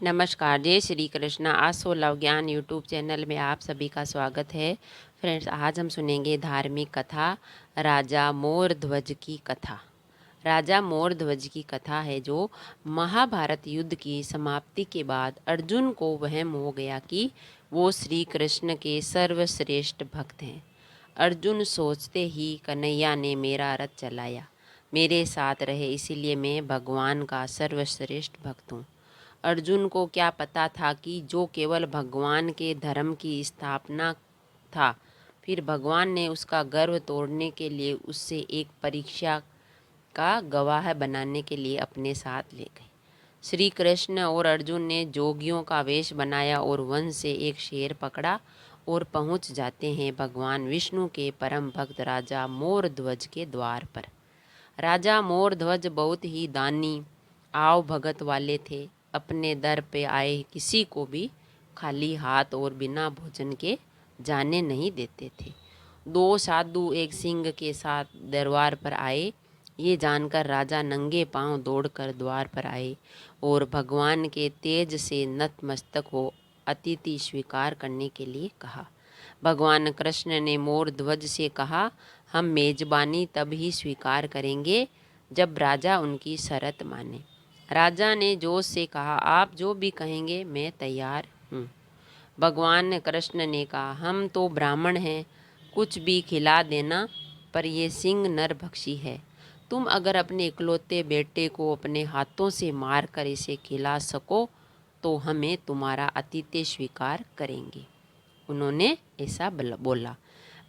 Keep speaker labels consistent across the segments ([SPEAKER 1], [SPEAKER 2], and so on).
[SPEAKER 1] नमस्कार, जय श्री कृष्ण। आसो लव ज्ञान यूट्यूब चैनल में आप सभी का स्वागत है। फ्रेंड्स, आज हम सुनेंगे धार्मिक कथा राजा मोर ध्वज की कथा। राजा मोर ध्वज की कथा है जो महाभारत युद्ध की समाप्ति के बाद अर्जुन को वहम हो गया कि वो श्री कृष्ण के सर्वश्रेष्ठ भक्त हैं। अर्जुन सोचते ही कन्हैया ने मेरा रथ चलाया, मेरे साथ रहे, इसीलिए मैं भगवान का सर्वश्रेष्ठ भक्त हूँ। अर्जुन को क्या पता था कि जो केवल भगवान के धर्म की स्थापना था, फिर भगवान ने उसका गर्व तोड़ने के लिए उससे एक परीक्षा का गवाह बनाने के लिए अपने साथ ले गए। श्री कृष्ण और अर्जुन ने जोगियों का वेश बनाया और वन से एक शेर पकड़ा और पहुंच जाते हैं भगवान विष्णु के परम भक्त राजा मोर ध्वज के द्वार पर। राजा मोर ध्वज बहुत ही दानी आव भगत वाले थे। अपने दर पे आए किसी को भी खाली हाथ और बिना भोजन के जाने नहीं देते थे। दो साधु एक सिंह के साथ दरबार पर आए। ये जानकर राजा नंगे पांव दौड़कर द्वार पर आए और भगवान के तेज से नतमस्तक हो अतिथि स्वीकार करने के लिए कहा। भगवान कृष्ण ने मोर ध्वज से कहा, हम मेजबानी तब ही स्वीकार करेंगे जब राजा उनकी शर्त माने। राजा ने जोश से कहा, आप जो भी कहेंगे मैं तैयार हूँ। भगवान कृष्ण ने कहा, हम तो ब्राह्मण हैं, कुछ भी खिला देना, पर ये सिंह नरभक्षी है। तुम अगर अपने इकलौते बेटे को अपने हाथों से मार कर इसे खिला सको तो हमें तुम्हारा आतिथ्य स्वीकार करेंगे। उन्होंने ऐसा बोला।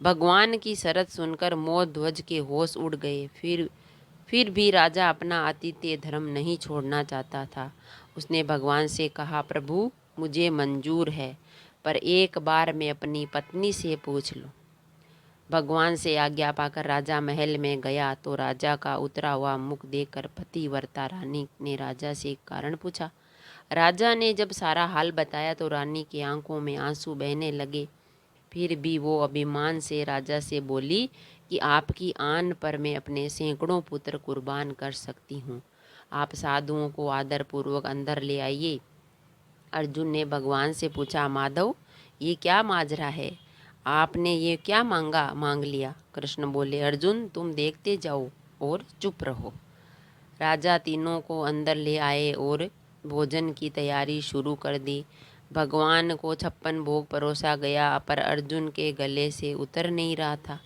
[SPEAKER 1] भगवान की शर्त सुनकर मोर ध्वज के होश उड़ गए। फिर भी राजा अपना आतिथ्य धर्म नहीं छोड़ना चाहता था। उसने भगवान से कहा, प्रभु मुझे मंजूर है, पर एक बार मैं अपनी पत्नी से पूछ लूं। भगवान से आज्ञा पाकर राजा महल में गया तो राजा का उतरा हुआ मुख देखकर पतिव्रता रानी ने राजा से एक कारण पूछा। राजा ने जब सारा हाल बताया तो रानी की आंखों में आंसू बहने लगे। फिर भी वो अभिमान से राजा से बोली कि आपकी आन पर मैं अपने सैकड़ों पुत्र कुर्बान कर सकती हूँ। आप साधुओं को आदरपूर्वक अंदर ले आइए। अर्जुन ने भगवान से पूछा, माधव ये क्या माजरा है, आपने ये क्या मांग लिया। कृष्ण बोले, अर्जुन तुम देखते जाओ और चुप रहो। राजा तीनों को अंदर ले आए और भोजन की तैयारी शुरू कर दी। भगवान को 56 भोग परोसा गया, पर अर्जुन के गले से उतर नहीं रहा था।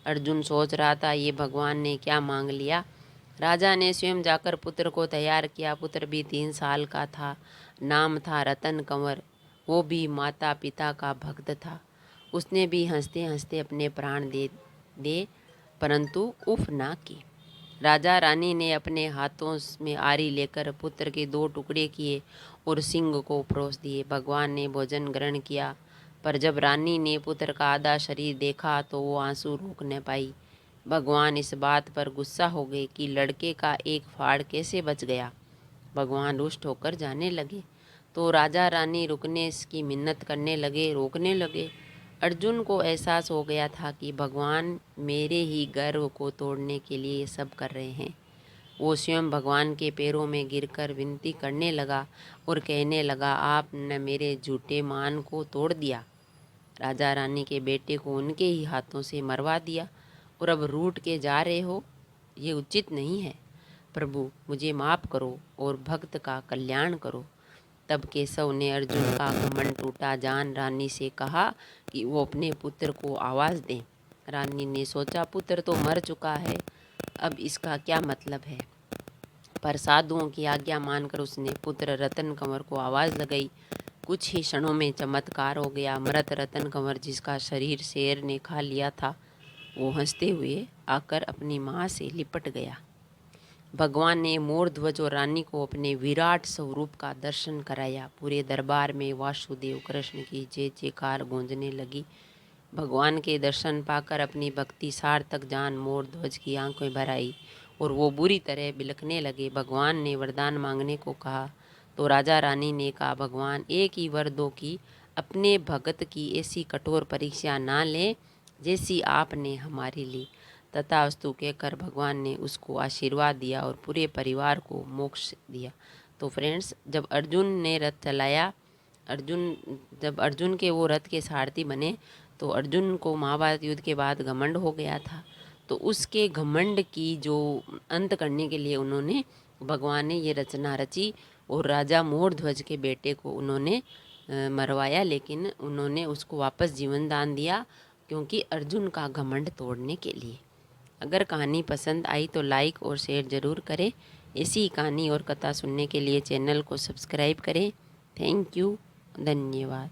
[SPEAKER 1] अर्जुन सोच रहा था, ये भगवान ने क्या मांग लिया। राजा ने स्वयं जाकर पुत्र को तैयार किया। पुत्र भी 3 साल का था। नाम था रतन कंवर। वो भी माता पिता का भक्त था। उसने भी हंसते हंसते अपने प्राण दे परंतु उफ ना की। राजा रानी ने अपने हाथों में आरी लेकर पुत्र के 2 टुकड़े किए और सिंह को परोस दिए। भगवान ने भोजन ग्रहण किया, पर जब रानी ने पुत्र का आधा शरीर देखा तो वो आंसू रोक न पाई। भगवान इस बात पर गुस्सा हो गए कि लड़के का एक फाड़ कैसे बच गया। भगवान रुष्ट होकर जाने लगे तो राजा रानी रुकने की मिन्नत करने लगे, रोकने लगे। अर्जुन को एहसास हो गया था कि भगवान मेरे ही गर्व को तोड़ने के लिए ये सब कर रहे हैं। वो स्वयं भगवान के पैरों में गिरकर विनती करने लगा और कहने लगा, आपने मेरे झूठे मान को तोड़ दिया, राजा रानी के बेटे को उनके ही हाथों से मरवा दिया और अब रूठ के जा रहे हो, ये उचित नहीं है। प्रभु मुझे माफ़ करो और भक्त का कल्याण करो। तब केशव ने अर्जुन का घमंड टूटा जान रानी से कहा कि वो अपने पुत्र को आवाज़ दें। रानी ने सोचा, पुत्र तो मर चुका है, अब इसका क्या मतलब है। पर साधुओं की आज्ञा मानकर उसने पुत्र रतन कंवर को आवाज़ लगाई। कुछ ही क्षणों में चमत्कार हो गया। मृत रतन कंवर, जिसका शरीर शेर ने खा लिया था, वो हंसते हुए आकर अपनी माँ से लिपट गया। भगवान ने मोर ध्वज और रानी को अपने विराट स्वरूप का दर्शन कराया। पूरे दरबार में वासुदेव कृष्ण की जय जयकार गूंजने लगी। भगवान के दर्शन पाकर अपनी भक्ति सार्थक जान मोर ध्वज की आंखें भर आई और वो बुरी तरह बिलखने लगे। भगवान ने वरदान मांगने को कहा तो राजा रानी ने कहा, भगवान एक ही वर दो कि अपने भगत की ऐसी कठोर परीक्षा ना लें जैसी आपने हमारी ली। तथास्तु कहकर भगवान ने उसको आशीर्वाद दिया और पूरे परिवार को मोक्ष दिया। तो फ्रेंड्स, जब अर्जुन ने रथ चलाया, जब अर्जुन के वो रथ के सारथी बने, तो अर्जुन को महाभारत युद्ध के बाद घमंड हो गया था। तो उसके घमंड की जो अंत करने के लिए उन्होंने, भगवान ने ये रचना रची और राजा मोर ध्वज के बेटे को उन्होंने मरवाया, लेकिन उन्होंने उसको वापस जीवन दान दिया, क्योंकि अर्जुन का घमंड तोड़ने के लिए। अगर कहानी पसंद आई तो लाइक और शेयर ज़रूर करें। ऐसी कहानी और कथा सुनने के लिए चैनल को सब्सक्राइब करें। थैंक यू, धन्यवाद।